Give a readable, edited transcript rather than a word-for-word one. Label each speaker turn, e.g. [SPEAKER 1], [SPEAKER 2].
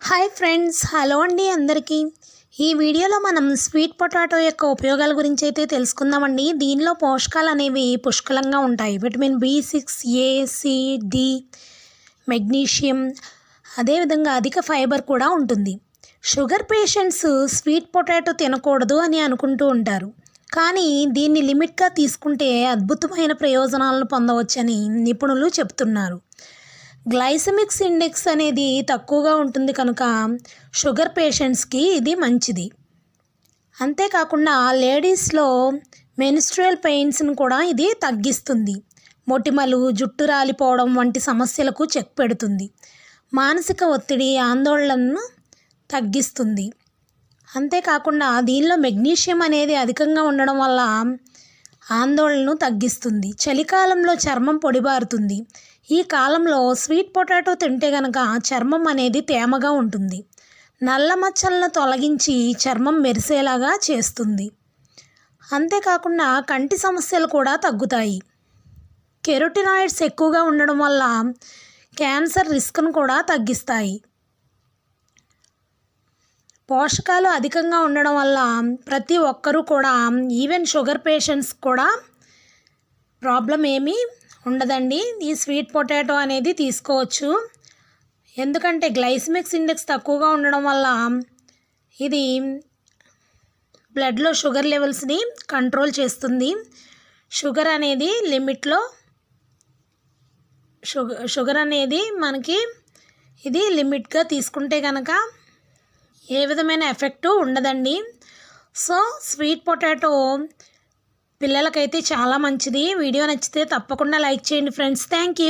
[SPEAKER 1] Hi friends, hello అండి అందరికీ. ఈ వీడియోలో మనం స్వీట్ పొటాటో యొక్క ఉపయోగాల గురించి అయితే తెలుసుకుందామండి. దీనిలో పోషకాలు అనేవి పుష్కలంగా ఉంటాయి. Vitamin B6, A, C, D, magnesium, అదేవిధంగా అధిక ఫైబర్ కూడా ఉంటుంది. షుగర్ పేషెంట్స్ స్వీట్ పొటాటో తినకూడదు అని అనుకుంటూ ఉంటారు, కానీ దీన్ని లిమిట్గా తీసుకుంటే అద్భుతమైన ప్రయోజనాలను పొందవచ్చని నిపుణులు చెప్తున్నారు. గ్లైసెమిక్ ఇండెక్స్ అనేది తక్కువగా ఉంటుంది కనుక షుగర్ పేషెంట్స్కి ఇది మంచిది. అంతేకాకుండా లేడీస్లో మెన్స్ట్రువల్ పెయిన్స్ను కూడా ఇది తగ్గిస్తుంది. మొటిమలు, జుట్టు రాలిపోవడం వంటి సమస్యలకు చెక్ పెడుతుంది. మానసిక ఒత్తిడి, ఆందోళనను తగ్గిస్తుంది. అంతేకాకుండా దీనిలో మెగ్నీషియం అనేది అధికంగా ఉండడం వల్ల ఆందోళనను తగ్గిస్తుంది. చలికాలంలో చర్మం పొడిబారుతుంది. ఈ కాలంలో స్వీట్ పొటాటో తింటే కనుక చర్మం అనేది తేమగా ఉంటుంది. నల్ల మచ్చలను తొలగించి చర్మం మెరిసేలాగా చేస్తుంది. అంతేకాకుండా కంటి సమస్యలు కూడా తగ్గుతాయి. కెరోటినాయిడ్స్ ఎక్కువగా ఉండడం వల్ల క్యాన్సర్ రిస్క్ను కూడా తగ్గిస్తాయి. పోషకాలు అధికంగా ఉండడం వల్ల ప్రతి ఒక్కరూ కూడా, ఈవెన్ షుగర్ పేషెంట్స్ కూడా ప్రాబ్లం ఏమీ ఉండదండి. ఈ స్వీట్ పొటాటో అనేది తీసుకోవచ్చు. ఎందుకంటే గ్లైసెమిక్ ఇండెక్స్ తక్కువగా ఉండడం వల్ల ఇది బ్లడ్లో షుగర్ లెవెల్స్ని కంట్రోల్ చేస్తుంది. షుగర్ అనేది లిమిట్లో, షుగర్ అనేది మనకి ఇది లిమిట్గా తీసుకుంటే కనుక ఏ విధమైన ఎఫెక్టు ఉండదండి. సో స్వీట్ పొటాటో పిల్లలకైతే చాలా మంచిది. వీడియో నచ్చితే తప్పకుండా లైక్ చేయండి ఫ్రెండ్స్. Thank you.